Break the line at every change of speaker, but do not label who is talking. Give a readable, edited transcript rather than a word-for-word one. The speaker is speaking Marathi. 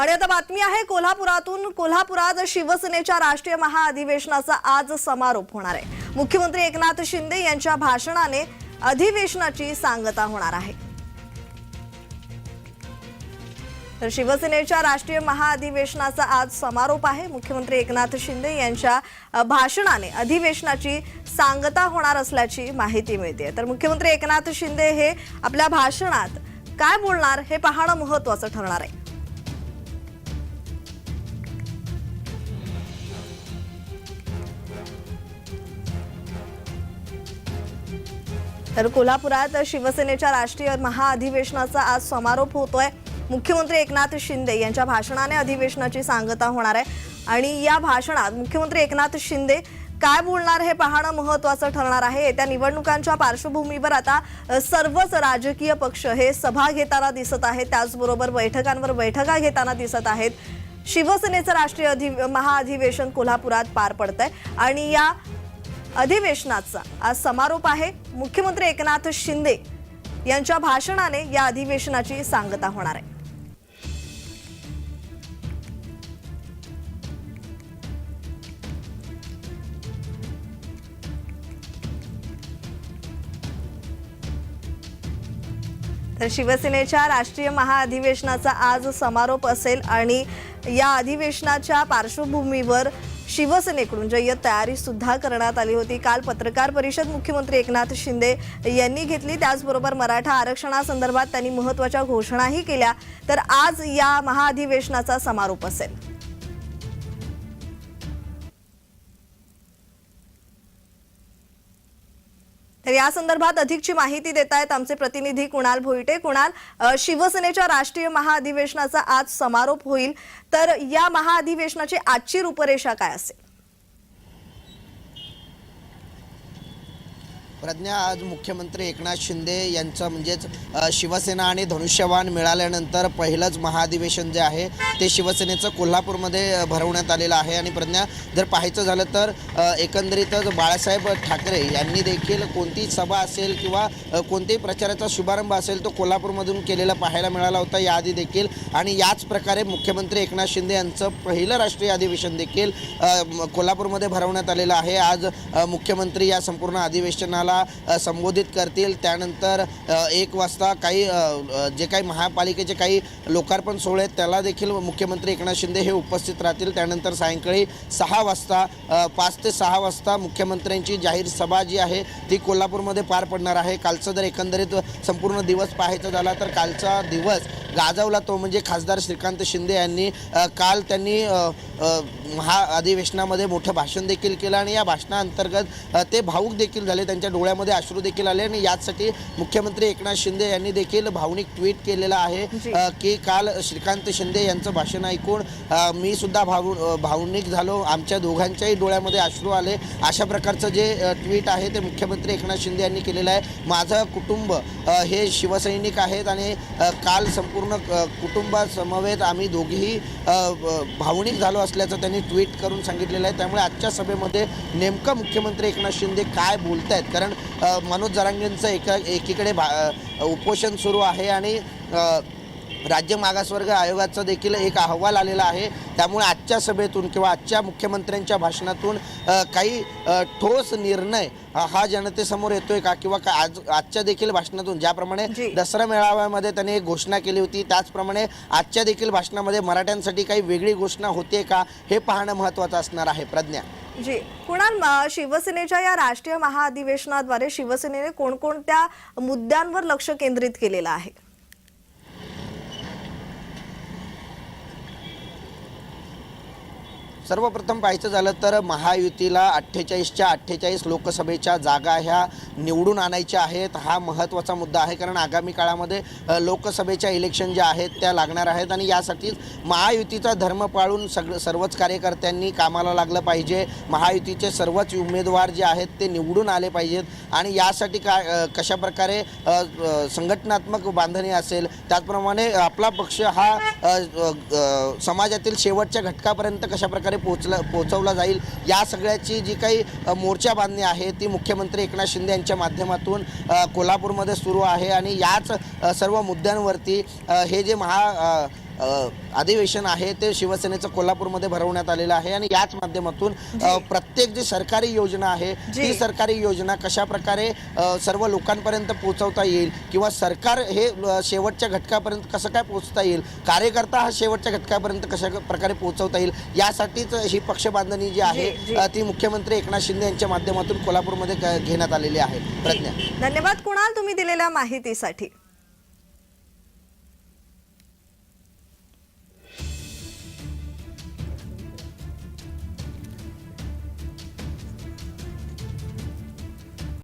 आणि आता बातमी आहे कोल्हापुरातून। कोल्हापुरात शिवसेनेच्या राष्ट्रीय महाअधिवेशनाचा आज समारोप होणार आहे। मुख्यमंत्री एकनाथ शिंदे यांच्या भाषणाने अधिवेशनाची सांगता होणार आहे। तर शिवसेनेच्या राष्ट्रीय महाअधिवेशनाचा आज समारोप आहे। मुख्यमंत्री एकनाथ शिंदे यांच्या भाषणाने अधिवेशनाची सांगता होणार असल्याची माहिती मिळते। तर मुख्यमंत्री एकनाथ शिंदे हे आपल्या भाषणात काय बोलणार हे पाहणं महत्त्वाचं ठरणार आहे। तर कोल्हापुरात शिवसेनेच्या राष्ट्रीय महाअधिवेशनाचा आज समारोप होतोय। मुख्यमंत्री एकनाथ शिंदे यांच्या भाषणाने अधिवेशनाची सांगता होणार आहे आणि या भाषणात मुख्यमंत्री एकनाथ शिंदे काय बोलणार हे पाहणं महत्त्वाचं ठरणार आहे। येत्या निवडणुकांच्या पार्श्वभूमीवर आता सर्वच राजकीय पक्ष हे सभा घेताना दिसत आहेत, त्याचबरोबर बैठकांवर बैठका घेताना दिसत आहेत। शिवसेनेचं राष्ट्रीय महाअधिवेशन कोल्हापुरात पार पडतंय आणि या अधिवेशनाचा आज समारोप आहे। मुख्यमंत्री एकनाथ शिंदे यांच्या भाषणाने या अधिवेशनाची सांगता होणार आहे। तर शिवसेनेच्या राष्ट्रीय महाअधिवेशनाचा आज समारोप असेल आणि या अधिवेशनाच्या पार्श्वभूमीवर शिवसेनेकडून जय्यत तयारी सुद्धा करण्यात आली होती। काल पत्रकार परिषद मुख्यमंत्री एकनाथ शिंदे यांनी घेतली, त्याचबरोबर मराठा आरक्षणासंदर्भात त्यांनी महत्त्वाच्या घोषणाही केल्या। तर आज या महाअधिवेशनाचा समारोप असेल। तर या संदर्भात अधिकची माहिती देत आहेत आमचे प्रतिनिधी कुणाल भोईटे। कुणाल, शिवसेनेच्या राष्ट्रीय महाअधिवेशनाचा आज समारोप होईल, तर या महाअधिवेशनाची आजची रूपरेषा काय असेल?
प्रज्ञा, आज मुख्यमंत्री एकनाथ शिंदे यांचं म्हणजेच शिवसेना आणि धनुष्यबाण मिळाल्यानंतर पहिलंच महाअधिवेशन जे आहे ते शिवसेनेचं कोल्हापूरमध्ये भरवण्यात आलेलं आहे। आणि प्रज्ञा, जर पाहायचं झालं तर एकंदरीतच बाळासाहेब ठाकरे यांनी देखील कोणती सभा असेल किंवा कोणत्याही प्रचाराचा शुभारंभ असेल तो कोल्हापूरमधून केलेला पाहायला मिळाला होता याआधी देखील। आणि याच प्रकारे मुख्यमंत्री एकनाथ शिंदे यांचं पहिलं राष्ट्रीय अधिवेशन देखील कोल्हापूरमध्ये भरवण्यात आलेलं आहे। आज मुख्यमंत्री या संपूर्ण अधिवेशनाला संबोधित करतील। त्यानंतर 1 वाजता काही जे काही महापालिकेचे काही लोकार्पण सोहळे आहेत त्याला देखील मुख्यमंत्री एकनाथ शिंदे हे उपस्थित राहतील। त्यानंतर सायंकाळी 6 वाजता 5 ते 6 वाजता मुख्यमंत्र्यांची जाहीर सभा जी आहे ती कोल्हापूरमध्ये पार पडणार आहे। कालचा जर एकंदरीत संपूर्ण दिवस पाहायचा झाला तर कालचा दिवस गाजवला तो म्हणजे खासदार श्रीकांत शिंदे यांनी काल त्यांनी महाअधिवेशनामध्ये मोठं भाषण देखील केलं आणि या भाषणाअंतर्गत ते भावूक देखील झाले, त्यांच्या डोळ्यामध्ये अश्रू देखील आले। आणि यासाठी मुख्यमंत्री एकनाथ शिंदे यांनी देखील भावनिक ट्विट केलेलं आहे की काल श्रीकांत शिंदे यांचं भाषण ऐकून मी सुद्धा भावनिक झालो, आमच्या दोघांच्याही डोळ्यामध्ये अश्रू आले। अशा प्रकारचं जे ट्विट आहे ते मुख्यमंत्री एकनाथ शिंदे यांनी केलेलं आहे। माझं कुटुंब हे शिवसैनिक आहेत आणि काल संपूर्ण कुटुंबासमवेत आम्ही दोघेही भावनिक झालो असल्याचं त्यांनी ट्विट करून सांगितलेलं आहे। त्यामुळे आजच्या सभेमध्ये नेमकं मुख्यमंत्री एकनाथ शिंदे काय बोलत आहेत, कारण मनोज जरांगेंचं एकीकडे उपोषण सुरू आहे आणि राज्य मागासवर्ग आयोगाचा देखील एक अहवाल आलेला आहे। त्यामुळे आजच्या सभेतून किंवा आजच्या मुख्यमंत्र्यांच्या भाषणातून काही ठोस निर्णय हा जनतेसमोर येतोय का, किंवा आजच्या देखील भाषणातून ज्याप्रमाणे दसरा मेळाव्यामध्ये त्यांनी एक घोषणा केली होती त्याचप्रमाणे आजच्या देखील भाषणामध्ये मराठ्यांसाठी काही वेगळी घोषणा होते का हे पाहणं महत्त्वाचं असणार आहे। प्रज्ञा
जी, कुणाल, शिवसेनेच्या या राष्ट्रीय महाअधिवेशनाद्वारे शिवसेनेने कोणकोणत्या मुद्द्यांवर लक्ष केंद्रित केलेलं आहे?
सर्वप्रथम पाहायचं झालं तर महायुतीला 48च्या 48 लोकसभेच्या जागा ह्या निवडून आणायच्या आहेत, हा महत्त्वाचा मुद्दा आहे। कारण आगामी काळामध्ये लोकसभेच्या इलेक्शन ज्या आहेत त्या लागणार आहेत आणि यासाठीच महायुतीचा धर्म पाळून सर्वच कार्यकर्त्यांनी कामाला लागलं पाहिजे। महायुतीचे सर्वच उमेदवार जे आहेत ते निवडून आले पाहिजेत आणि यासाठी कशाप्रकारे संघटनात्मक बांधणी असेल त्याचप्रमाणे आपला पक्ष हा समाजातील शेवटच्या घटकापर्यंत कशाप्रकारे पोहोचवला जाईल या सगळ्याची जी काही मोर्चा बांधणी आहे ती मुख्यमंत्री एकनाथ शिंदे यांच्या माध्यमातून कोल्हापूरमध्ये सुरू आहे आणि याच सर्व मुद्द्यांवरती हे जे अधिवेशन आहे ते शिवसेनेचं कोल्हापूरमध्ये भरवण्यात आलेलं आहे आणि याच माध्यमातून प्रत्येक जी सरकारी योजना आहे ती सरकारी योजना कशा प्रकारे सर्व लोकांपर्यंत पोहोचवता येईल किंवा सरकार हे शेवटच्या घटकापर्यंत कसं काय पोहोचता येईल, कार्यकर्ता हा शेवटच्या घटकापर्यंत कशा प्रकारे पोहोचवता येईल, यासाठीच ही पक्ष बांधणी जी आहे ती मुख्यमंत्री एकनाथ शिंदे यांच्या माध्यमातून कोल्हापूरमध्ये घेण्यात आलेली आहे. प्रज्ञा,
धन्यवाद कुणाल तुम्ही दिलेल्या माहितीसाठी.